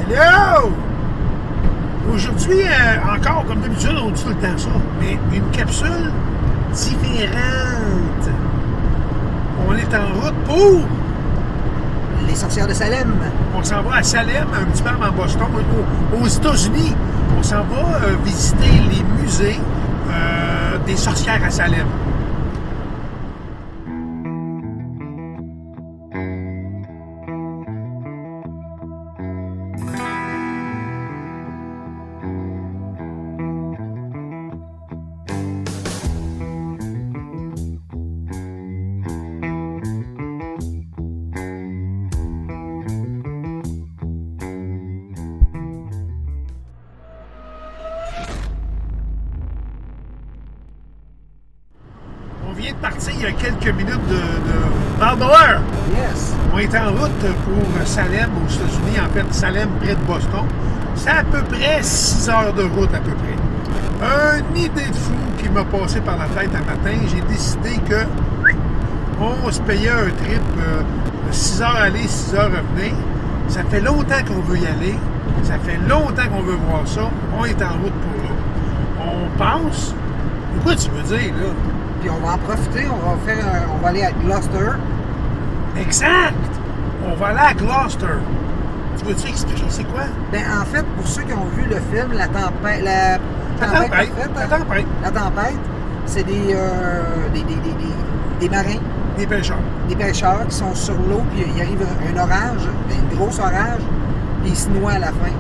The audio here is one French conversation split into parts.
Hello! Aujourd'hui, encore comme d'habitude, on dit tout le temps ça, mais une capsule différente. On est en route pour... Les sorcières de Salem. On s'en va à Salem, un petit peu avant Boston, aux États-Unis. On s'en va visiter les musées des sorcières à Salem. On vient de partir il y a quelques minutes de Balboa. Yes. On est en route pour Salem, aux États-Unis. En fait, Salem, près de Boston. C'est à peu près 6 heures de route, à peu près. Une idée de fou qui m'a passé par la tête un matin. J'ai décidé que on se payait un trip 6 heures aller, 6 heures revenir. Ça fait longtemps qu'on veut y aller. Ça fait longtemps qu'on veut voir ça. On est en route pour là. On pense. Pourquoi tu veux dire, là? Puis on va en profiter, on va aller à Gloucester. Exact! On va aller à Gloucester. Tu veux-tu expliquer c'est quoi? Ben, en fait, pour ceux qui ont vu le film, La Tempête, La Tempête, c'est des marins, Des pêcheurs. des pêcheurs qui sont sur l'eau, puis il arrive un orage, une grosse orage, puis ils se noient à la fin.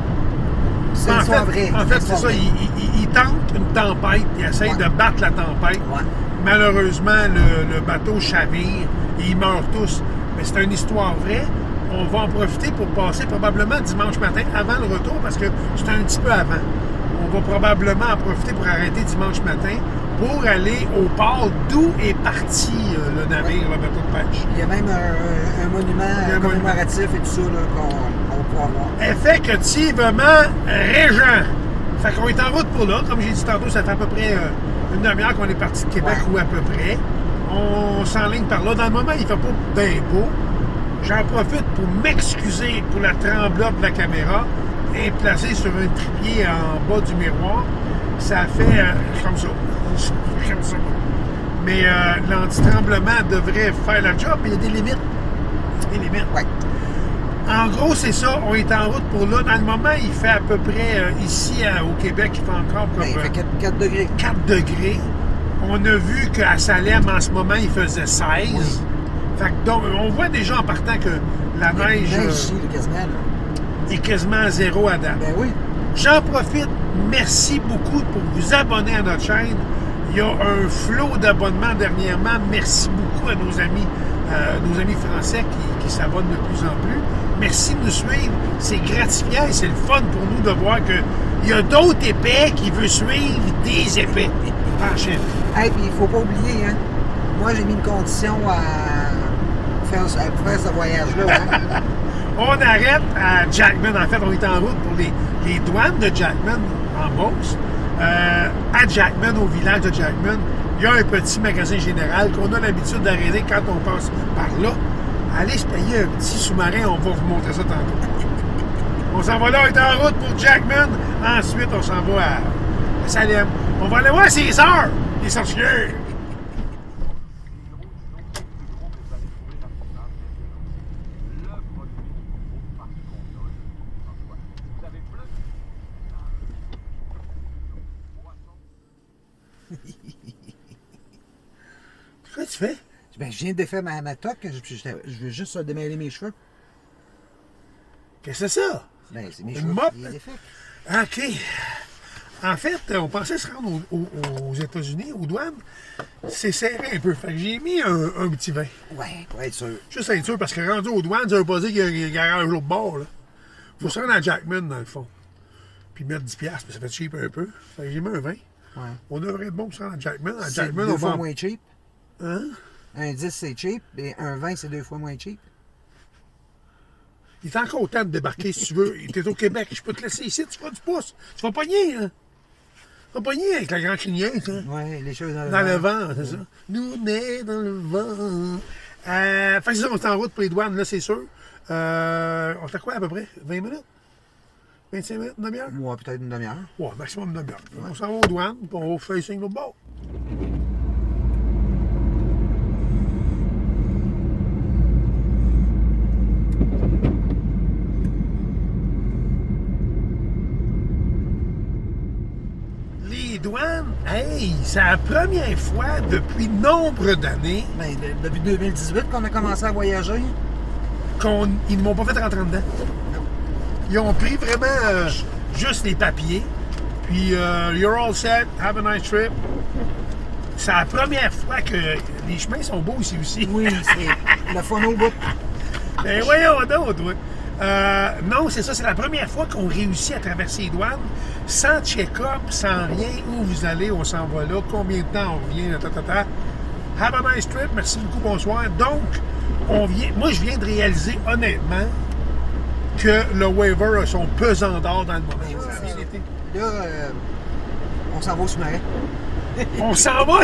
C'est une histoire vraie. En fait, c'est ça. Ils tentent une tempête. Ils essayent Ouais. de battre la tempête. Ouais. Malheureusement, le bateau chavire et ils meurent tous. Mais c'est une histoire vraie. On va en profiter pour passer probablement dimanche matin avant le retour parce que c'est un petit peu avant. On va probablement en profiter pour arrêter dimanche matin pour aller au port d'où est parti le navire, le bateau de pêche. Il y a même un monument commémoratif et tout ça là, qu'on va pouvoir voir. Effectivement, Régent. Fait qu'on est en route pour là. Comme j'ai dit tantôt, ça fait à peu près une demi-heure qu'on est parti de Québec ou à peu près. On s'enligne par là. Dans le moment, il fait pas bien beau. J'en profite pour m'excuser pour la tremblote de la caméra et placée sur un trépied en bas du miroir. Ça fait comme ça. Comme ça. Mais l'anti-tremblement devrait faire la job, mais il y a des limites. Des limites. Ouais. En gros, c'est ça. On est en route pour là. Dans le moment, il fait à peu près, ici au Québec, il fait encore comme Ben, il fait 4 degrés. 4 degrés. On a vu qu'à Salem, en ce moment, il faisait 16. Oui. Fait que donc, on voit déjà en partant que la neige ici, là, quasiment. Là. est quasiment à zéro à date. Ben oui. J'en profite. Merci beaucoup pour vous abonner à notre chaîne. Il y a un flot d'abonnements dernièrement. Merci beaucoup à nos amis français qui s'abonnent de plus en plus. Merci de nous suivre. C'est gratifiant et c'est le fun pour nous de voir qu'il y a d'autres épais qui veulent suivre des épais. Franchement. Hey, puis il faut pas oublier, hein. Moi, j'ai mis une condition à faire ce voyage-là. Hein. On arrête à Jackman. En fait, on est en route pour les douanes de Jackman en Beauce. À Jackman, au village de Jackman, il y a un petit magasin général qu'on a l'habitude d'arrêter quand on passe par là. Allez se payer un petit sous-marin, on va vous montrer ça tantôt. On s'en va là, on est en route pour Jackman. Ensuite, on s'en va à Salem. On va aller voir ses sœurs, les sorcières. Qu'est-ce que tu fais? Ben, je viens de défaire ma toque. Je veux juste démêler mes cheveux. Qu'est-ce que c'est ça? Ben, c'est mes Une cheveux. mop? Il est défait. OK. En fait, on pensait se rendre aux États-Unis, aux douanes. C'est serré un peu. Fait que j'ai mis un petit vin. Ouais, pour être sûr. Juste être sûr, parce que rendu aux douanes, ça veut pas dire qu'il y a un garage au bord. Là. Faut se rendre à Jackman, dans le fond. Puis mettre 10$, mais ça fait cheap un peu. Fait que j'ai mis un vin. Ouais. On devrait être bon pour se rendre à Jackman. À C'est Jackman, 2 on fois va... moins cheap. Hein? Un 10, c'est cheap. Et un 20, c'est 2 fois moins cheap. Il est encore temps de débarquer si tu veux. Il est au Québec. Je peux te laisser ici. Tu feras du pouce. Tu vas pogner, hein? Tu vas pogner avec la grande cligneuse, hein? Ouais, les choses Dans le vent, c'est ça. Nous, on est dans le vent. Fait que c'est ça, on est en route pour les douanes, là, c'est sûr. On fait quoi à peu près? 20 minutes? 25 minutes, une demi-heure? Ouais, peut-être une demi-heure. Ouais, maximum une demi-heure. On s'en va aux douanes, puis on va facing l'autre bord. Les douanes, hey, c'est la première fois depuis nombre d'années Ben, depuis 2018 qu'on a commencé à voyager. qu'ils ne m'ont pas fait rentrer dedans. Ils ont pris vraiment juste les papiers. Puis, you're all set, have a nice trip. C'est la première fois que les chemins sont beaux ici aussi. Oui, c'est le fun au bout. Ben voyons donc, toi. Non, c'est ça, c'est la première fois qu'on réussit à traverser les douanes sans check-up, sans rien. Où vous allez, on s'en va là, combien de temps on revient, Have a nice trip, merci beaucoup, bonsoir. Donc, moi je viens de réaliser honnêtement que le waiver a son pesant d'or dans le moment. Ben oui, Ça a bien été. Là, on s'en va au sous-marin. On s'en va?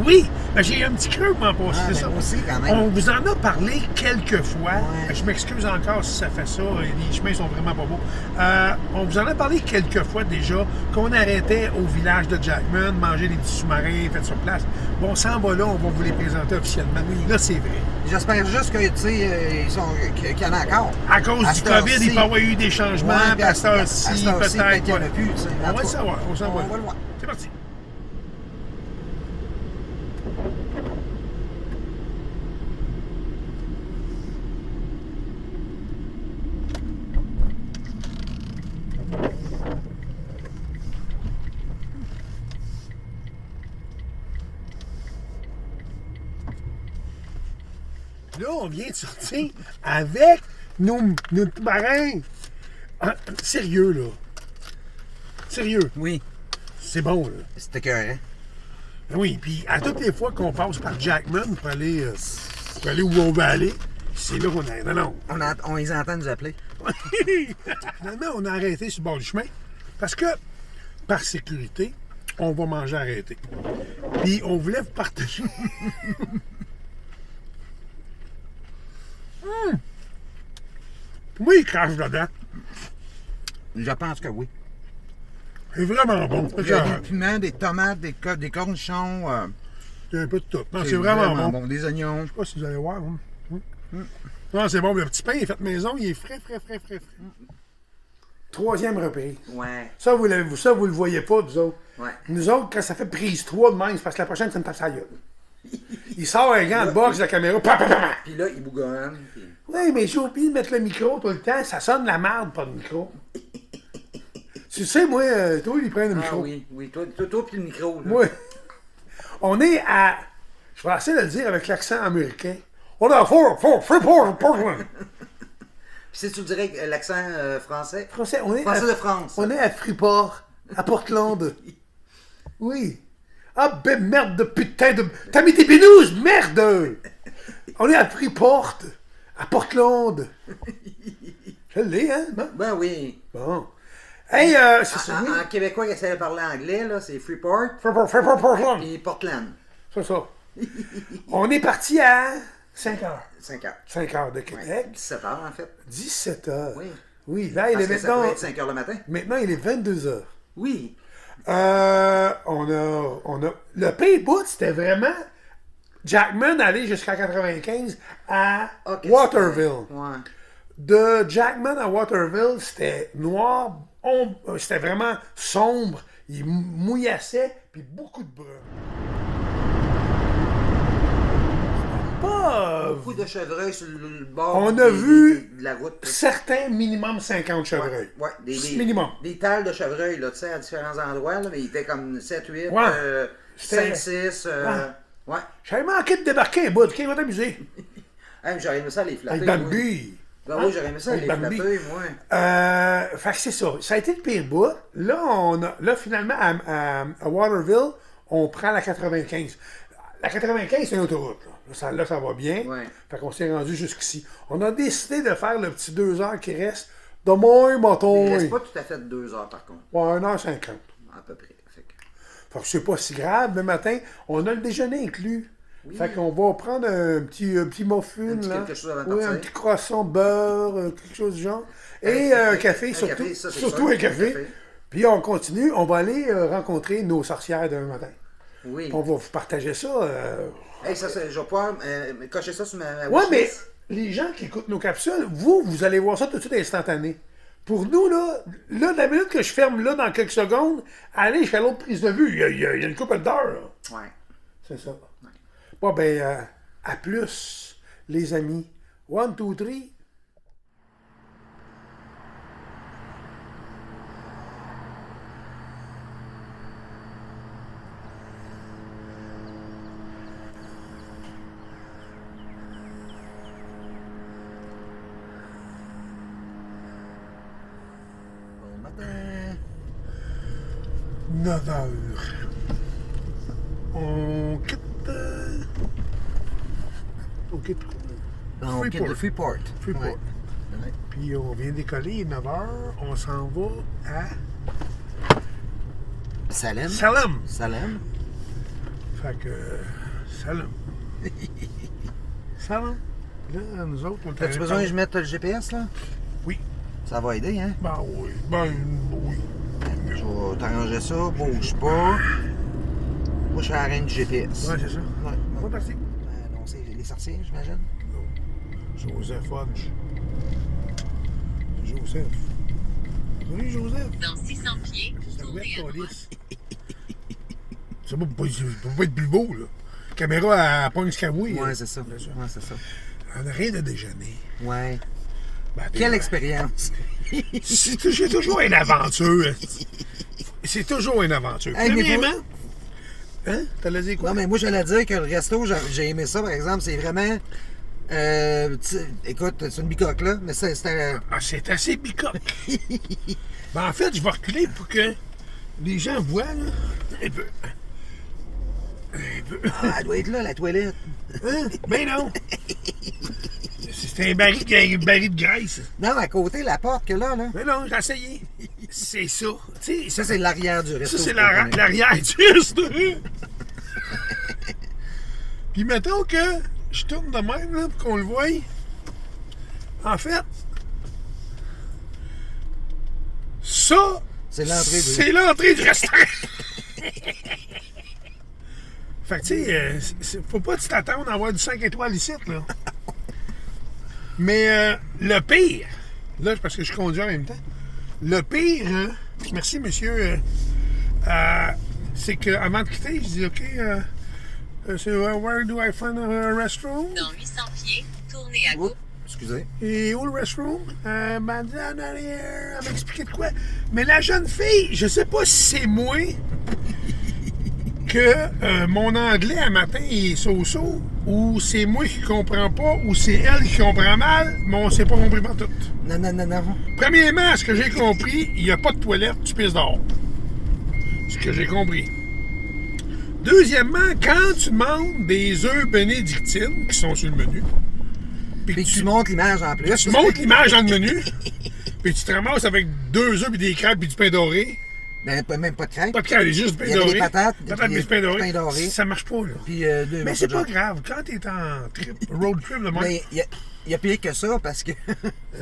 Oui, ben j'ai eu un petit creux pour m'en passer, c'est ça. Moi aussi, quand même. On vous en a parlé quelques fois. Ouais. Je m'excuse encore si ça fait ça. Les chemins sont vraiment pas beaux. On vous en a parlé quelques fois déjà qu'on arrêtait au village de Jackman, manger des petits sous-marins faits sur place. Bon, on s'en va là, on va vous les présenter officiellement. Oui, là, c'est vrai. J'espère juste que, tu sais, qu'il y en a encore. À cause À du cette COVID, heure-ci. il peut y avoir eu des changements. Ouais, Puis à cette heure-ci, peut-être. qu'il n'y en a plus. Tu sais. En On va tout le cas, savoir. On s'en va. On va le voir. C'est parti. Là, on vient de sortir avec nos marins. Ah, sérieux, là. Sérieux. Oui, C'est bon, là. c'était écœurant. Oui, puis à toutes les fois qu'on passe par Jackman pour aller où on veut aller, c'est là qu'on arrive. Non, non. On les entend nous appeler. Finalement, on a arrêté sur le bord du chemin parce que, par sécurité, on va manger arrêté. Puis on voulait vous partager. Moi, il crache dedans. Je pense que oui. C'est vraiment bon. Il y a des piments, des tomates, des cornichons. Il y a un peu de tout. Non, c'est vraiment bon. Des oignons. Je sais pas si vous allez voir. Non, c'est bon. Le petit pain est fait maison. Il est frais. Troisième reprise. Ouais. Ça, vous le voyez pas, vous autres. Ouais. Nous autres, quand ça fait prise 3 de même, c'est parce que la prochaine, ça me tape sa gueule. Il sort un gant de boxe de la caméra. Puis là, il bougonne. Puis... Oui, mais j'ai oublié de mettre le micro tout le temps. Ça sonne la merde, pas de micro. Tu sais, moi, toi, il prend le micro. Ah oui. Toi puis le micro. Là. Moi, on est à... Je vais essayer de le dire avec l'accent américain. On est à Portland. Si tu dirais l'accent français? Français, on est Français de France. On est à Freeport, à Portland. Oui. Ah, ben merde de putain de... T'as mis tes binous, merde! On est à Freeport, à Portland. Je l'ai, hein? Non? Ben oui. Bon. Hey, c'est ça. En québécois qui essaie de parler anglais, là, c'est Freeport. Freeport, Portland. Et Portland. C'est ça. On est parti à 5 heures. 5 heures. 5 heures de Québec. Ouais, 17 heures, en fait. 17 heures. Oui. Oui, là, il Parce est que ça maintenant... peut être 5 heures le matin. Maintenant, il est 22 heures. Oui. On a... Le pay bout, c'était vraiment... Jackman allait jusqu'à 95 à Waterville. Ouais. De Jackman à Waterville, c'était noir, c'était vraiment sombre, il mouillassait, puis beaucoup de brume. Pas... Beaucoup de chevreuils sur le bord On a vu de la route. certains minimum 50 chevreuils. Ouais, minimum. Des talles de chevreuils, là, tu sais, à différents endroits, là, mais ils étaient comme 7, 8, Ouais. 5, 6. Ouais. J'avais manqué de débarquer un bout, qui va t'amuser? Hey, j'aurais aimé ça les flatter. Avec Bambi. Ben oui, j'aurais aimé ça les Bambi. flatter, moi. Fait que c'est ça. Ça a été le pire bout. Là, finalement, à Waterville, on prend la 95. La 95, c'est une autoroute. Là, ça va bien. Ouais. Fait qu'on s'est rendu jusqu'ici. On a décidé de faire le petit 2 heures qui reste. De moins, bâton. Il reste pas tout à fait 2 heures, par contre. Ouais, 1h50. À peu près. Fait que c'est pas si grave. Le matin, on a le déjeuner inclus. Oui. Fait qu'on va prendre un petit muffin, là. Quelque chose avant de Oui, partir. un petit croissant beurre, quelque chose du genre. Et un café, surtout. Café, ça, c'est Surtout sûr. un café. Puis on continue, on va aller rencontrer nos sorcières demain matin. Oui. Puis on va vous partager ça. Hey, ça, je vais pouvoir cocher ça sur ma Ouais, mais wishlist. les gens qui écoutent nos capsules, vous allez voir ça tout de suite instantané. Pour nous, là, la minute que je ferme là dans quelques secondes, allez, je fais l'autre prise de vue. Il y a une couple d'heures, là. Ouais. C'est ça. Bon, ben, à plus, les amis. 1, 2, 3. Bon matin. 9 heures. On quitte. On quitte. On quitte le Freeport. Freeport. Ouais. Ouais. Puis on vient décoller 9 heures. On s'en va à Salem. Salem. Salem. Fait que. Salem. Salem. Là, nous autres, on As-tu besoin que je mette le GPS, là? Oui. Ça va aider, hein? Ben oui. Ben oui. Je vais t'arranger ça, bouge pas. Moi, je suis à la reine du GPS. Ouais, c'est ça. Ouais. On va passer. Non, c'est les sorciers, j'imagine. Joseph Hodge. Joseph. Salut, Joseph. Dans 600 pieds, Ça doit tournez être à droite. police. Ça peut pas être plus beau, là. Caméra à Pong Skaway. Ouais, c'est ça. Ouais, c'est ça. On n'a rien de déjeuner. Ouais. Ben, Quelle expérience! C'est toujours une aventure. C'est toujours une aventure. Hey, mais Premièrement, hein? T'allais dire quoi? Non, mais moi, j'allais dire que le resto, j'ai aimé ça, par exemple. C'est vraiment. Écoute, c'est une bicoque, là, mais c'était. Ah, c'est assez bicoque. Ben, en fait, je vais reculer pour que les gens voient, là. Un peu. Un peu. Ah, elle doit être là, la toilette. Hein? Ben non. C'est un baril de graisse. Non, à côté, la porte que là. Mais non, j'ai essayé. C'est ça. Tu sais, Ça, c'est l'arrière du resto. ça, c'est l'arrière du restaurant. Puis mettons que je tourne de même, là, pour qu'on le voie. En fait, ça, C'est l'entrée du- c'est l'entrée du restaurant. Fait que, tu sais, faut pas t'attendre à avoir du 5 étoiles ici, là. Mais le pire, là, parce que je conduis en même temps, le pire, merci monsieur, c'est qu'avant de quitter, je dis, OK, c'est where do I find a restroom? Dans 800 pieds, tournez à Oups, gauche. excusez. Et où le restroom? Ben, dit en arrière, elle m'a expliqué de quoi. Mais la jeune fille, je sais pas si c'est moi que mon anglais à matin est so-so, ou c'est moi qui comprends pas, ou c'est elle qui comprend mal, mais on s'est pas compris par tout. Non, non, non, non. Premièrement, à ce que j'ai compris, il n'y a pas de toilette, tu pisses dehors. Ce que j'ai compris. Deuxièmement, quand tu demandes des œufs bénédictines, qui sont sur le menu, puis Puis que tu montes l'image en plus. tu montes l'image dans le menu, puis tu te ramasses avec 2 œufs, puis des crêpes, puis du pain doré. Ben, même pas de crêpes. Pas de crêpes, juste du pain Il y avait doré. des patates, Patates, puis puis du pain doré. pain doré. Ça marche pas, là. Puis deux Mais morceaux c'est de pas jambon. grave. Quand t'es en road trip de même. Mais il y a pire que ça parce que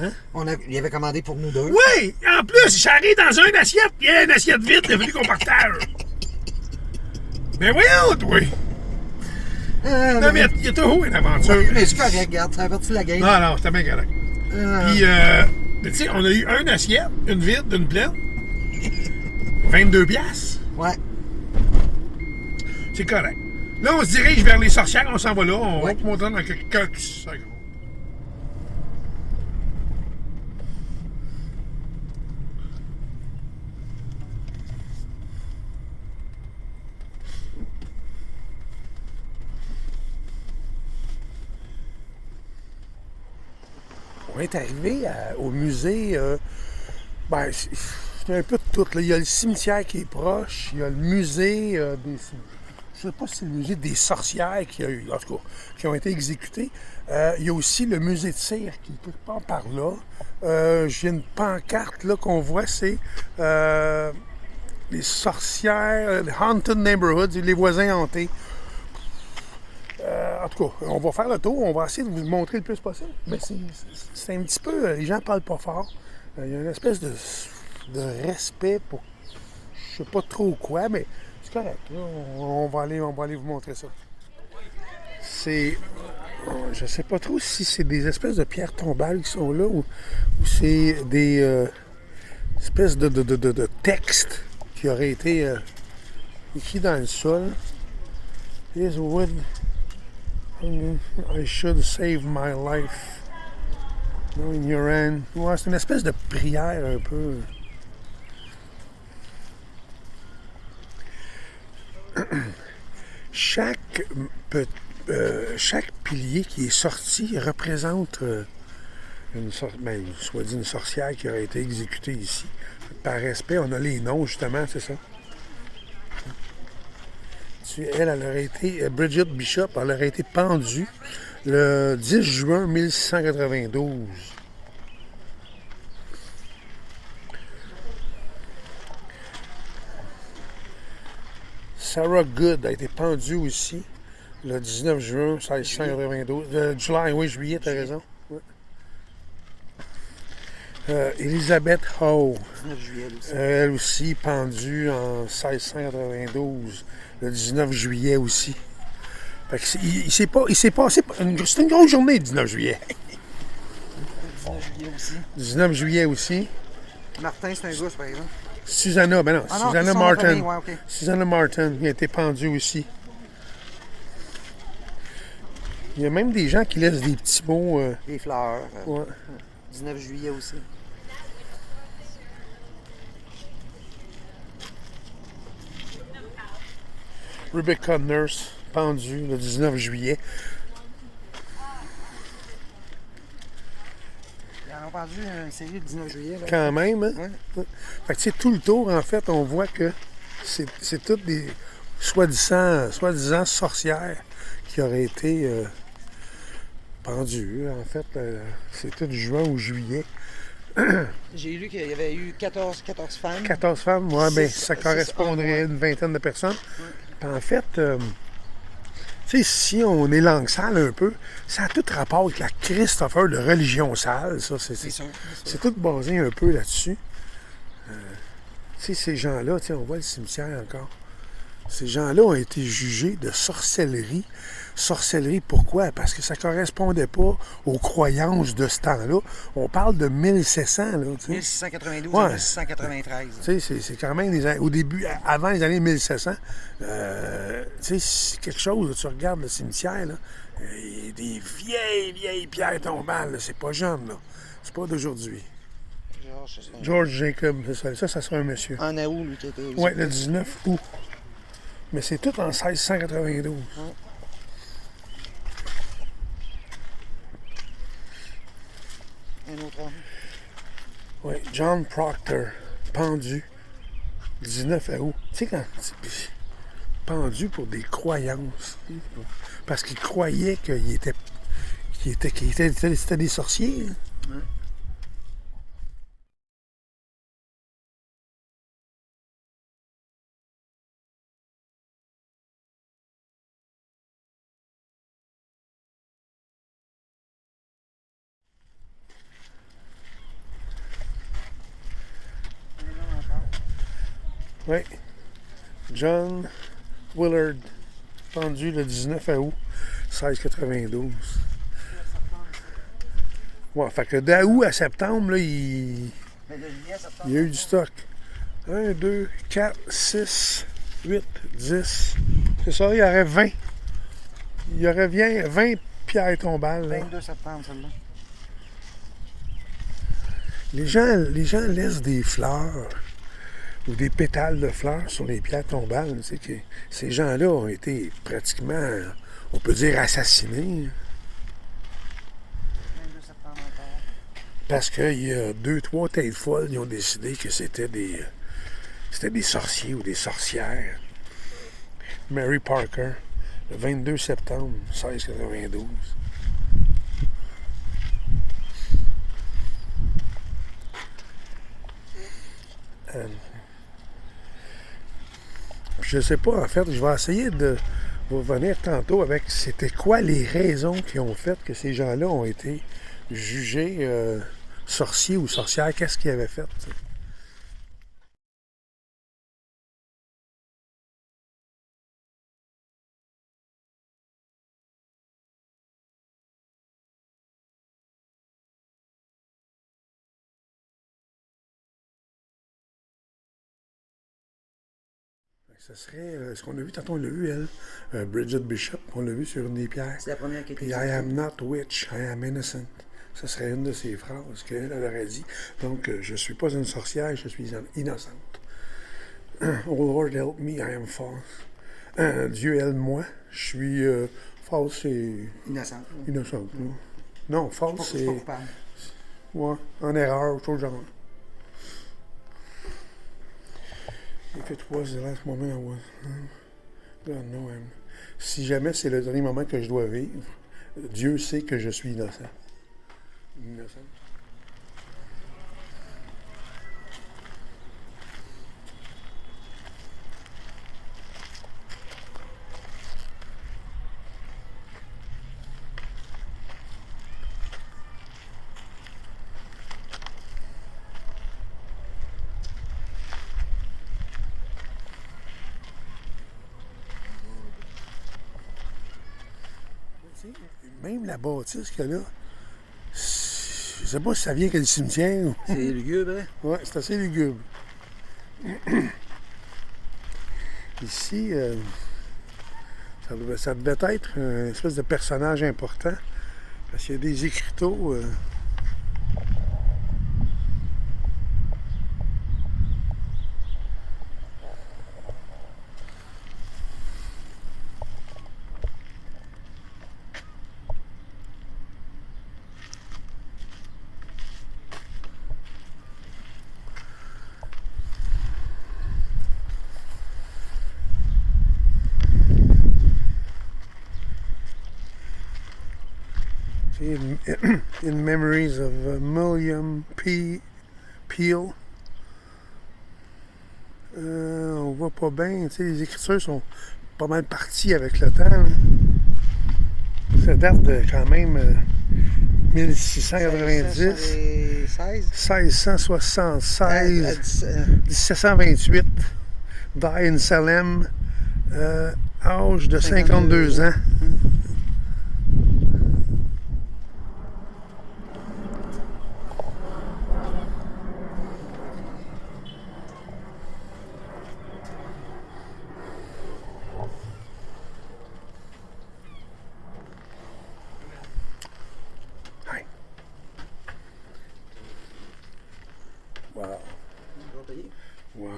Hein? il avait commandé pour nous deux. Oui! En plus, j'arrive dans une assiette, il y a une assiette vide, il a fallu qu'on partage. Mais voyons, toi! Non, mais il y a toujours une aventure. Mais c'est correct, regarde, ça fait partie de la game. Non, non, c'était bien correct. Puis, tu sais, on a eu une assiette, une vide, une pleine. 22 piastres. Ouais. C'est correct. Là, on se dirige vers les sorcières, on s'en va là. On Ouais. va monter dans quelques secondes. On est arrivé au musée. Ben, c'est un peu de tout, là. Il y a le cimetière qui est proche, il y a le musée des. Je sais pas si c'est le musée des sorcières qui a eu, en tout cas, qui ont été exécutées. Il y a aussi le musée de cire qui est quelque part par là. J'ai une pancarte là qu'on voit, c'est les sorcières, les Haunted Neighborhoods, les voisins hantés. En tout cas, on va faire le tour, on va essayer de vous le montrer le plus possible. Mais c'est un petit peu, les gens parlent pas fort. Il y a une espèce de respect pour je sais pas trop quoi, mais c'est correct. Là, on va aller vous montrer ça. C'est. Je sais pas trop si c'est des espèces de pierres tombales qui sont là ou c'est des espèces de textes qui auraient été écrits dans le sol. This wood, I should save my life. No, in your hand. Ouais, c'est une espèce de prière un peu. Chaque pilier qui est sorti représente soit dit une sorcière qui aurait été exécutée ici. Par respect, on a les noms justement, c'est ça. Elle aurait été, Bridget Bishop, elle aurait été pendue le 10 juin 1692. Sarah Good a été pendue aussi le 19 juin 1692. Juillet, t'as raison. Ouais. Elizabeth Howe, elle aussi pendue en 1692, le 19 juillet aussi. Fait que il s'est passé. C'est une grosse journée, le 19 juillet. 19 juillet aussi. 19 juillet aussi. Martin, c'est un gars, par exemple. Susanna, ben non, Susanna Martin. Famille, ouais, okay. Susanna Martin, qui a été pendue aussi. Il y a même des gens qui laissent des petits mots. Des fleurs. Ouais. 19 juillet aussi. Rebecca Nurse, pendue le 19 juillet. Ils en ont pendu une série le 19 juillet. Là. Quand même, hein? Ouais. Fait que, tu sais, tout le tour, en fait, on voit que c'est toutes des soi-disant sorcières qui auraient été pendues. En fait, c'est tout juin ou juillet. J'ai lu qu'il y avait eu 14 femmes. 14 femmes, ouais, ben ça correspondrait à une vingtaine de personnes. Ouais. Puis en fait, tu sais, si on est langue sale un peu, ça a tout rapport avec la Christopher de religion sale, ça. C'est tout basé un peu là-dessus. Tu sais, ces gens-là, on voit le cimetière encore. Ces gens-là ont été jugés de sorcellerie. Sorcellerie, pourquoi? Parce que ça ne correspondait pas aux croyances de ce temps-là. On parle de 1700, là. 1692 ouais. à 1693. Tu sais, c'est quand même au début, avant les années 1700. Tu sais, c'est quelque chose, là, tu regardes le cimetière, là, il y a des vieilles pierres tombales, là. C'est pas jeune, là. C'est pas d'aujourd'hui. George Jacob, c'est ça. Ça sera un monsieur. En août, lui, qui était. Oui, le 19 août. Mais c'est tout en 1692. Ouais. Un autre homme. Oui, John Proctor, pendu, 19 août. Tu sais, quand pendu pour des croyances. Parce qu'il croyait c'était des sorciers. Hein? Ouais. Oui. John Willard, pendu le 19 août 1692. Ouais, fait que d'août à septembre, là, il y a eu du stock. 1, 2, 4, 6, 8, 10. C'est ça, il y aurait 20. Il y aurait bien 20 pierres tombales. Là. 22 septembre, celle-là. Les gens laissent des fleurs ou des pétales de fleurs sur les pierres tombales. Tu sais, que ces gens-là ont été pratiquement, on peut dire, assassinés. 22 septembre encore. Parce qu'il y a 2-3 têtes folles, ils ont décidé que c'était des sorciers ou des sorcières. Mary Parker, le 22 septembre 1692. Je sais pas, en fait, je vais essayer de va venir tantôt avec c'était quoi les raisons qui ont fait que ces gens-là ont été jugés sorciers ou sorcières. Qu'est-ce qu'ils avaient fait? T'sais? Ce serait ce qu'on a vu tantôt, on l'a vu, elle, Bridget Bishop, on l'a vu sur une des pierres. C'est la première qui était Puis I am not witch, I am innocent. Ce serait une de ses phrases qu'elle aurait dit. Donc, je ne suis pas une sorcière, je suis innocente. Oh Lord, help me, I am false. Dieu aide-moi, je suis false et innocente. innocente. Non, false C'est pas c'est... coupable. Ouais, en erreur, autre chose genre. If it was the last moment I was... God, no, si jamais c'est le dernier moment que je dois vivre, Dieu sait que je suis innocent. Innocent. Même la bâtisse qu'il y a là, je sais pas si ça vient que le cimetière ou... C'est lugubre, hein? Ouais, c'est assez lugubre. Ici, ça devait être une espèce de personnage important. Parce qu'il y a des écriteaux. In memories of William P. Peel. On voit pas bien, tu sais, les écritures sont pas mal parties avec le temps. Là. Ça date de quand même 1690, 1676, 1728, die in Salem, âge de 52 ans. Wow. Wow.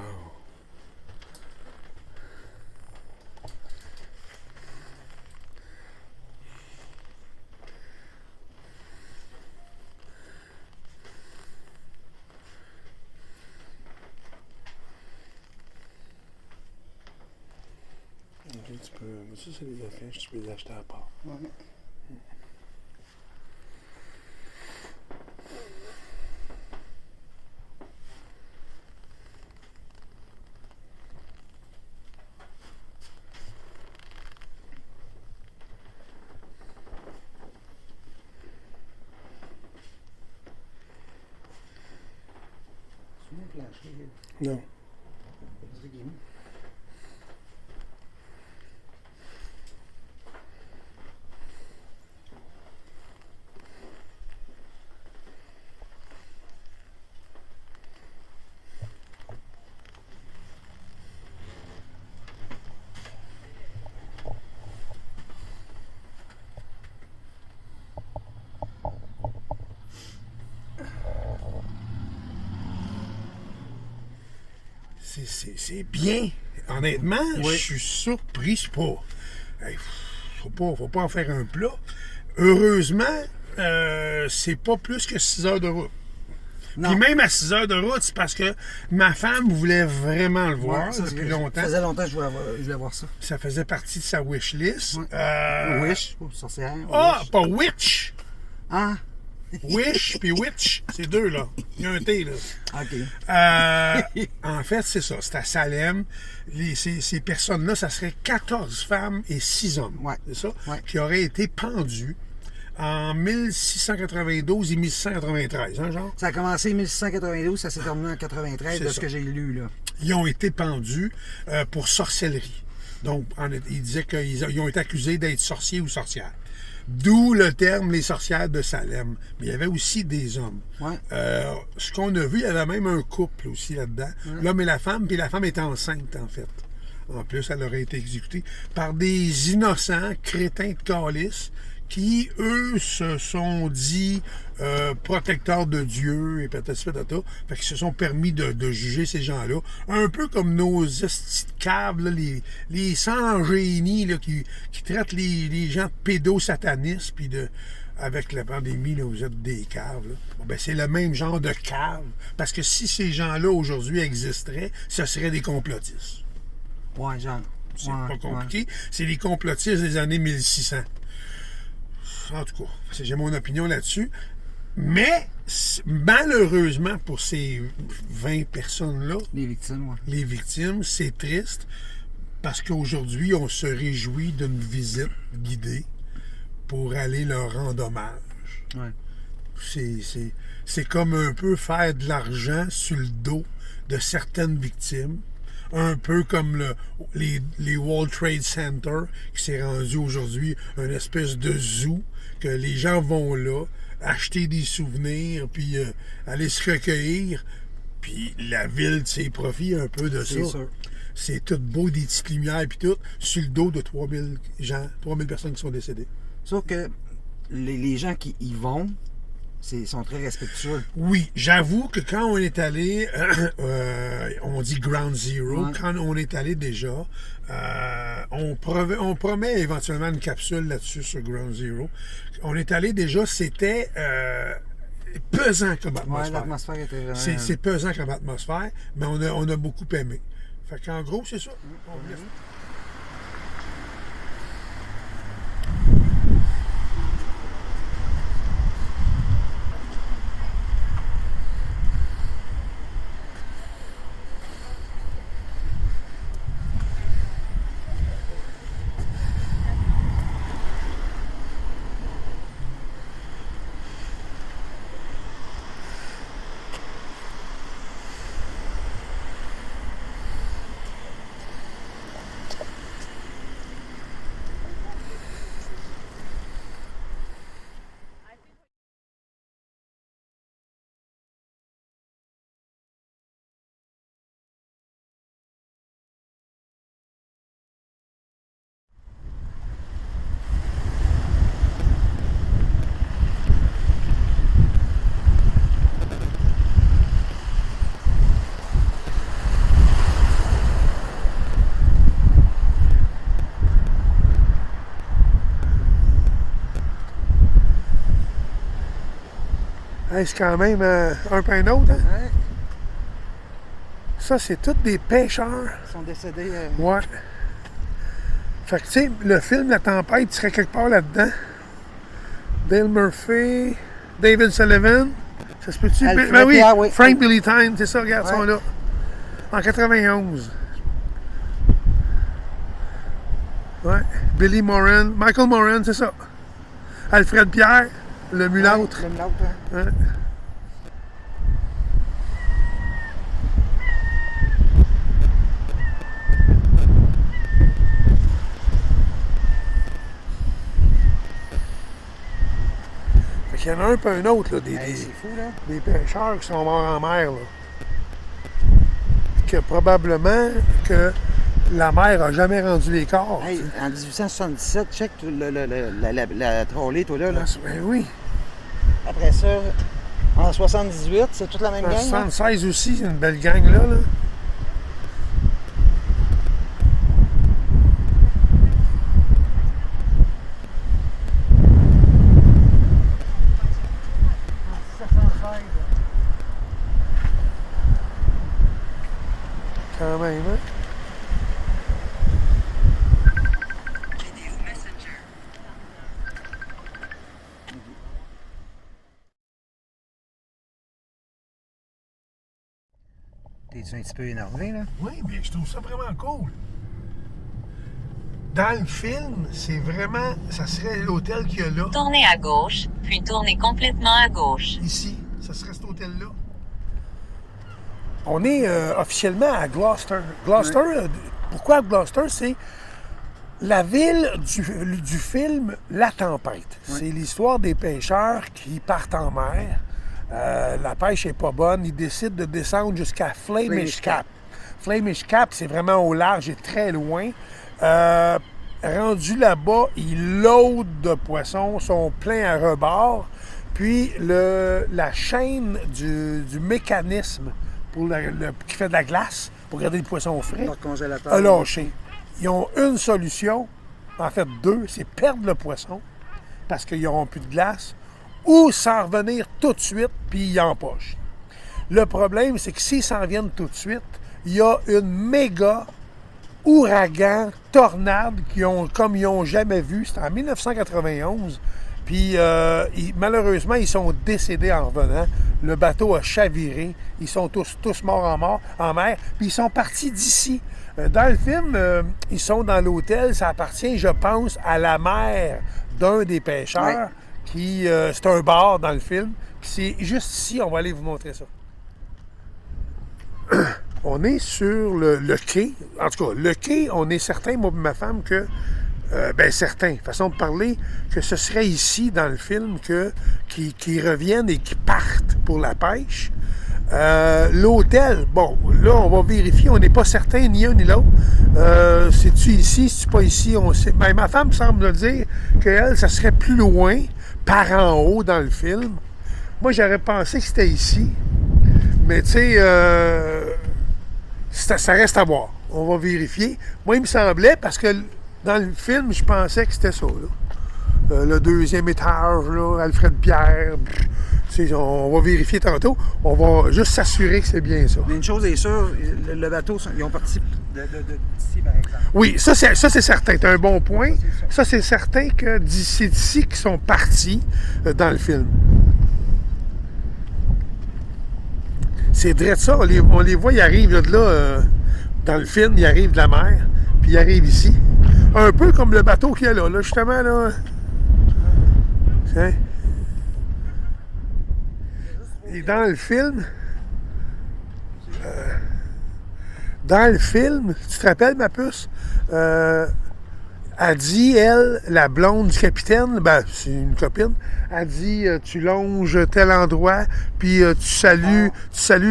Okay, tu peux... Ça, c'est des affiches, tu peux les acheter à part. Ouais. Non. C'est bien. Honnêtement, oui. Je suis surpris. C'est pas... Hey, faut pas en faire un plat. Heureusement, c'est pas plus que 6 heures de route. Non. Puis même à 6 heures de route, c'est parce que ma femme voulait vraiment le voir depuis longtemps. Ça faisait longtemps que je voulais voir ça. Ça faisait partie de sa wish list. Wish, sorcière. Ah, wish. Pas witch. Ah. Wish puis witch, c'est deux là. Il y a un T, là. OK. En fait, c'est ça. C'est à Salem. Ces personnes-là, ça serait 14 femmes et 6 hommes. Ouais. C'est ça? Ouais. Qui auraient été pendus en 1692 et 1693, hein, genre? Ça a commencé en 1692, ça s'est terminé en 93, C'est de ce ça. que j'ai lu, là. Ils ont été pendus pour sorcellerie. Donc, ils disaient qu'ils ont été accusés d'être sorciers ou sorcières. D'où le terme les sorcières de Salem. Mais il y avait aussi des hommes. Ouais. Ce qu'on a vu, il y avait même un couple aussi là-dedans. Ouais. L'homme et la femme, puis la femme était enceinte, en fait. En plus, elle aurait été exécutée par des innocents crétins de calice qui, eux, se sont dit protecteurs de Dieu et peut-être fait qu'ils se sont permis de juger ces gens-là. Un peu comme nos estis de caves, là, les sans-génies là, qui traitent les gens de pédosatanistes, puis avec la pandémie, là, vous êtes des caves. Là. Bon, ben, c'est le même genre de cave, parce que si ces gens-là, aujourd'hui, existeraient, ce seraient des complotistes. Ouais, genre. C'est Ouais, pas compliqué. ouais. C'est les complotistes des années 1600. En tout cas, j'ai mon opinion là-dessus. Mais, malheureusement, pour ces 20 personnes-là, Les victimes, ouais. les victimes, c'est triste parce qu'aujourd'hui, on se réjouit d'une visite guidée pour aller leur rendre hommage. Ouais. C'est comme un peu faire de l'argent sur le dos de certaines victimes. Un peu comme les World Trade Center qui s'est rendu aujourd'hui une espèce de zoo que les gens vont là acheter des souvenirs puis aller se recueillir puis la ville s'est profite un peu de ça. C'est sûr. C'est tout beau, des petites lumières puis tout sur le dos de 3000 gens, 3000 personnes qui sont décédées. Sauf que les gens qui y vont, sont très respectueux. Oui, j'avoue que quand on est allé, on dit Ground Zero, Ouais. quand on est allé déjà, on promet éventuellement une capsule là-dessus sur Ground Zero. On est allé déjà, c'était pesant comme Ouais, atmosphère. l'atmosphère était vraiment... C'est pesant comme atmosphère, mais on a beaucoup aimé. Fait qu'en gros, c'est ça. On vous laisse. Hey, c'est quand même un peu un autre. Hein? Ouais, Ça, c'est tous des pêcheurs. ils sont décédés... Ouais. Fait que, tu sais, le film La Tempête, il serait quelque part là-dedans. Dale Murphy, David Sullivan. Ça se peut-tu? Alfred Ben oui, Pierre, oui. Frank Billy Time, c'est ça, regarde, ils sont Ouais. là. En 91. Ouais. Billy Moran, Michael Moran, c'est ça. Alfred Pierre, le mulâtre. Le mulâtre, hein. Ouais. Fait qu'il y en a un peu un autre, là, Hey, c'est fou, là. des pêcheurs qui sont morts en mer, là. Que probablement que la mer a jamais rendu les corps. Hey, en 1877, check la trolley, toi, là. Ben oui. Après ça, en 78, c'est toute la même En gang, là. 76 aussi, c'est une belle gang là. Quand même, hein? T'es-tu un petit peu énervé, là? Oui, mais je trouve ça vraiment cool. Dans le film, c'est vraiment... Ça serait l'hôtel qu'il y a là. Tournez à gauche, puis tournez complètement à gauche. Ici, ça serait cet hôtel-là. On est officiellement à Gloucester. Gloucester, pourquoi Gloucester? C'est la ville du film La Tempête. Oui. C'est l'histoire des pêcheurs qui partent en mer. La pêche n'est pas bonne. Ils décident de descendre jusqu'à Flemish Cap. Flemish Cap, c'est vraiment au large et très loin. Rendu là-bas, ils loadent de poissons, sont pleins à rebord. Puis la chaîne du mécanisme qui fait de la glace pour garder le poisson frais Leur congélateur. a lâché. Ils ont une solution, en fait deux, c'est perdre le poisson parce qu'ils n'auront plus de glace ou s'en revenir tout de suite puis ils empochent. Le problème, c'est que s'ils s'en viennent tout de suite, il y a une méga ouragan, tornade comme ils n'ont jamais vu. C'était en 1991. Puis malheureusement, ils sont décédés en revenant. Le bateau a chaviré. Ils sont tous morts en mer. Puis ils sont partis d'ici. Dans le film, ils sont dans l'hôtel. Ça appartient, je pense, à la mère d'un des pêcheurs. Qui c'est un bar dans le film. Puis c'est juste ici, on va aller vous montrer ça. On est sur le quai. En tout cas, le quai, on est certain, moi et ma femme, que... certain, façon de parler, que ce serait ici, dans le film, qu'ils reviennent et qu'ils partent pour la pêche. L'hôtel, bon, là, on va vérifier, on n'est pas certain ni un ni l'autre. C'est-tu ici, c'est-tu pas ici, on sait. Ben, ma femme semble me dire qu'elle, ça serait plus loin, par en haut, dans le film. Moi, j'aurais pensé que c'était ici. Mais, tu sais, ça reste à voir. On va vérifier. Moi, il me semblait, parce que dans le film, je pensais que c'était ça, là. Le deuxième étage, là, Alfred Pierre. On va vérifier tantôt. On va juste s'assurer que c'est bien ça. Mais une chose est sûre, le bateau, ils ont parti d'ici, par exemple. Oui, ça c'est certain. C'est un bon point. Ça, c'est certain que c'est d'ici qu'ils sont partis dans le film. C'est vrai de ça. On les voit, ils arrivent là, dans le film, ils arrivent de la mer, puis ils arrivent ici. Un peu comme le bateau qu'il y a là, justement, là. Tiens. Et dans le film, tu te rappelles, ma puce? Elle dit, elle, la blonde du capitaine, ben, c'est une copine, elle dit, tu longes tel endroit, puis tu salues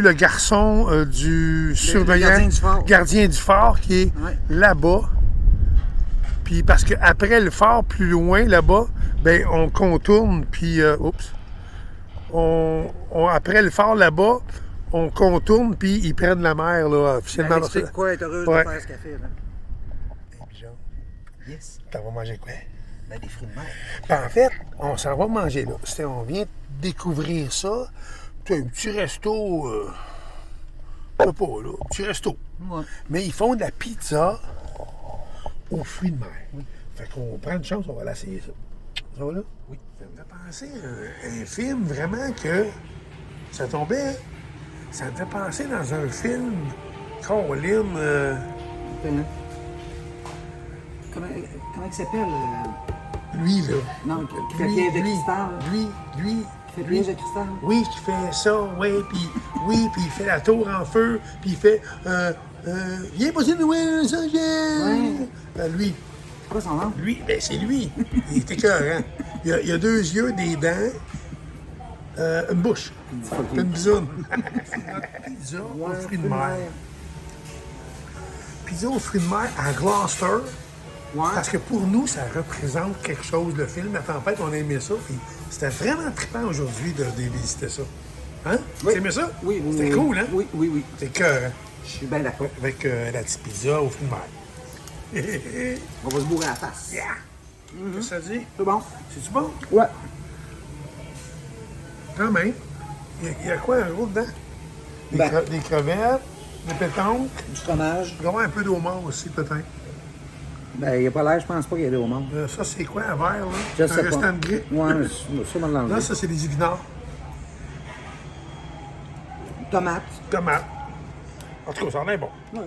le garçon du surveillant, gardien du phare, qui est là-bas. Puis parce qu'après le phare, plus loin, là-bas, ben on contourne, puis, après le phare, là-bas, on contourne, puis ils prennent la mer, là, officiellement. Elle explique quoi, elle est heureuse de faire ce qu'elle fait, là. Yes. T'en vas manger quoi? Ben, des fruits de mer. Ben, en fait, on s'en va manger là. On vient de découvrir ça. C'est un petit resto, je sais pas, là, petit resto. Ouais. Mais ils font de la pizza aux fruits de mer. Oui. Fait qu'on prend une chance, on va l'essayer, ça. Ça va là? Oui. Ça me fait penser à un film vraiment que ça tombait, hein? Ça me fait penser dans un film, Colin, Comment il s'appelle? lui, là. Non, qui fait piège de cristal. Lui. Qui fait piège de cristal. Oui, qui fait ça, oui, puis il fait la tour en feu, puis il fait viens passer Noël, ça, Ouais. Lui. C'est quoi son nom? Lui, ben c'est lui. Il est écœurant. Il a deux yeux, des dents, une bouche. Une bisoune. Pizza aux fruits de mer. Pizza aux fruits de mer à Gloucester. Ouais. Parce que pour nous, ça représente quelque chose, le film. La tempête, on a aimé ça. Puis c'était vraiment trippant aujourd'hui de visiter ça. Hein? Oui. Tu aimais ça? Oui. C'était cool, hein? Oui. C'était cœur, hein? Je suis bien d'accord. Avec la petite pizza aux fruits de mer. On va se bourrer à la face. Yeah! Qu'est-ce que ça dit? C'est bon? C'est-tu bon? Ouais. Quand même. Il y a quoi, un gros dedans? Des crevettes, des pétanques. Du fromage. Il va y avoir un peu d'eau mort aussi, peut-être. Ben, il n'y a pas l'air, je pense pas qu'il y ait d'eau morte. Ça, c'est quoi, un verre, là? Je un sais restant pas. de gris? Ouais, sûrement dans le Là, ça, c'est des épinards. Tomate. Tomates. En tout cas, ça en est bon. Ouais.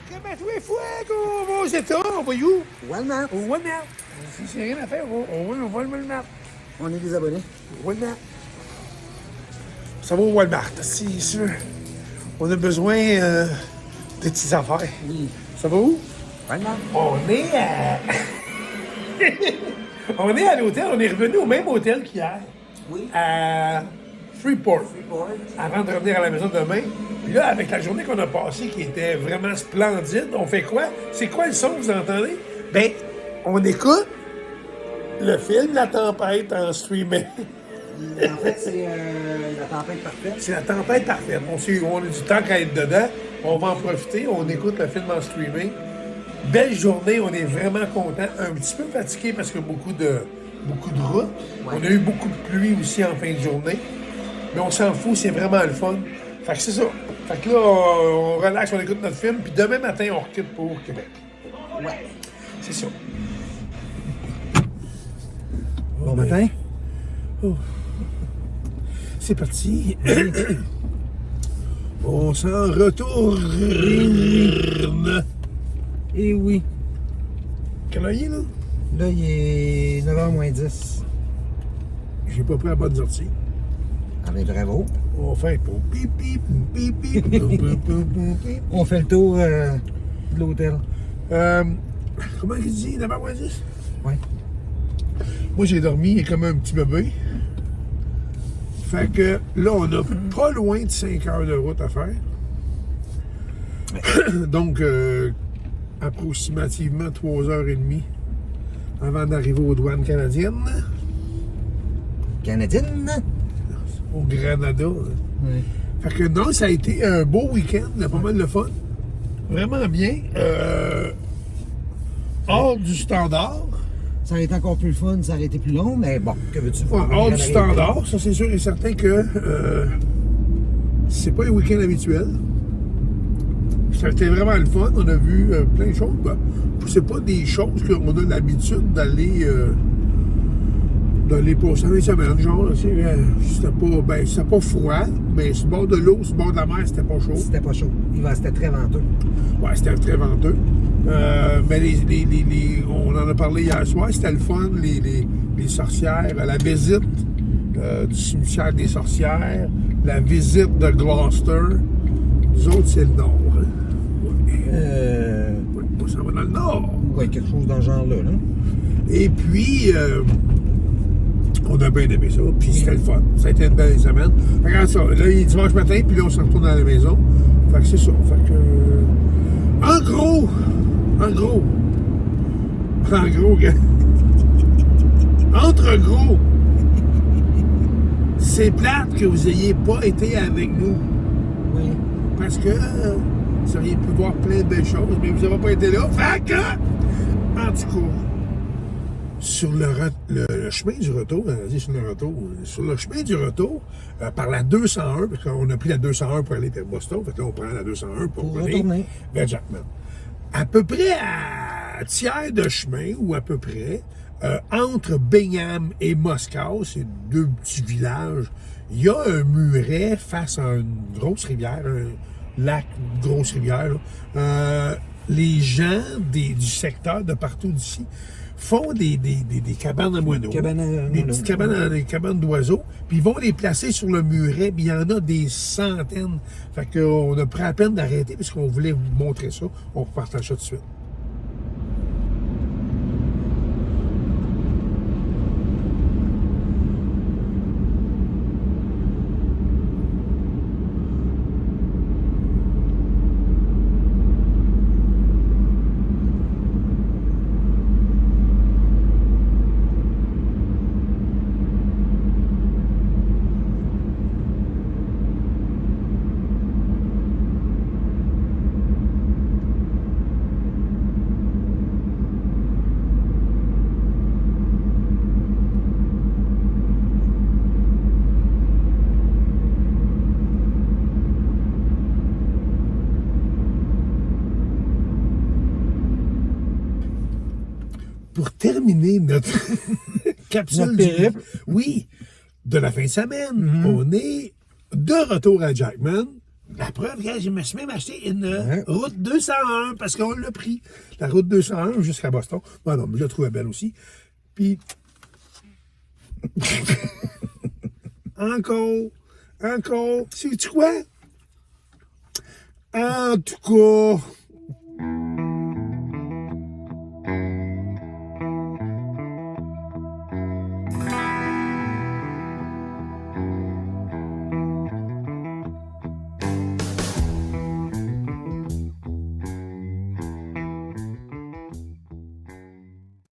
Comment tu es fouet qu'on va aux États? On va où? Walmart. Au Walmart. Si c'est rien à faire, on va au Walmart. On est des abonnés. Au Walmart. Ça va au Walmart, c'est sûr. On a besoin de petites affaires. Oui. Ça va où? Walmart. On est à... on est à l'hôtel. On est revenu au même hôtel qu'hier. Oui. À Freeport. Freeport. Avant de revenir à la maison demain. Puis là, avec la journée qu'on a passée qui était vraiment splendide, on fait quoi? C'est quoi le son que vous entendez? Ben, on écoute le film La Tempête en streaming. En fait, c'est la tempête parfaite. C'est La Tempête parfaite. On a du temps qu'à être dedans. On va en profiter. On écoute le film en streaming. Belle journée. On est vraiment content. Un petit peu fatigué parce qu'il y a beaucoup de routes. Ouais. On a eu beaucoup de pluie aussi en fin de journée. Mais on s'en fout. C'est vraiment le fun. Fait que c'est ça. Fait que là, on relaxe, on écoute notre film. Puis demain matin, on requitte pour Québec. Ouais. C'est ça. Bon matin. Oh. C'est parti. On s'en retourne. Et oui. Quelle heure il est, là? Là, il est 9h moins 10. J'ai pas pris la bonne sortie. Ah ben bravo. On fait pour pip pip pip pip pip pip. On fait le tour de l'hôtel. Comment il dit? 9h moins 10? Ouais. Moi, j'ai dormi comme un petit bébé. Fait que là, on a pas loin de 5 heures de route à faire. Donc, approximativement 3h30 avant d'arriver aux douanes canadiennes. Canadienne. Au Granada. Ouais. Fait que non, ça a été un beau week-end, pas mal de fun. Vraiment bien. Hors du standard. Ça aurait été encore plus fun, ça aurait été plus long, mais bon, que veux-tu Ouais, faire? hors du standard, ça c'est sûr et certain que c'est pas un week-end habituel. Ça a été vraiment le fun, on a vu plein de choses. Ben, c'est pas des choses qu'on a l'habitude d'aller passer une semaine, genre. C'était pas froid, mais sur le bord de l'eau, sur le bord de la mer, c'était pas chaud. C'était pas chaud. C'était très venteux. Ouais, c'était très venteux. Mais on en a parlé hier soir, c'était le fun, les sorcières, la visite du cimetière des sorcières, la visite de Gloucester. Nous autres, c'est le nord. Hein. Ouais, moi, ça va dans le nord. Ouais, quelque chose dans ce genre-là. Là. Et puis, on a bien aimé ça, puis c'était le fun. Ça a été une belle semaine. Regarde ça, là, il est dimanche matin, puis là, on se retourne à la maison. Fait que c'est ça. Fait que, en gros, entre gros, c'est plate que vous n'ayez pas été avec nous. Oui. Parce que vous auriez pu voir plein de belles choses, mais vous n'avez pas été là. Fait que, en tout cas, sur le chemin du retour, sur le chemin du retour, par la 201, parce qu'on a pris la 201 pour aller vers Boston, fait que là, on prend la 201 pour aller retourner vers Jackman. À peu près à tiers de chemin, ou à peu près, entre Bingham et Moscow, c'est deux petits villages, il y a un muret face à une grosse rivière, un lac, une grosse rivière. Là. Les gens du secteur de partout d'ici font des cabanes à moineaux. Des petites cabanes, des cabanes d'oiseaux, puis ils vont les placer sur le muret, puis il y en a des centaines. Fait qu'on a pris la peine d'arrêter parce qu'on voulait vous montrer ça. On repartage ça tout de suite. pour terminer notre capsule Notre périple. oui, de la fin de semaine, on est de retour à Jackman. La preuve, regarde, je me suis même acheté une route 201 parce qu'on l'a pris. La route 201 jusqu'à Boston. Bon, non, mais je la trouvais belle aussi. Puis, encore, sais-tu quoi? En tout cas,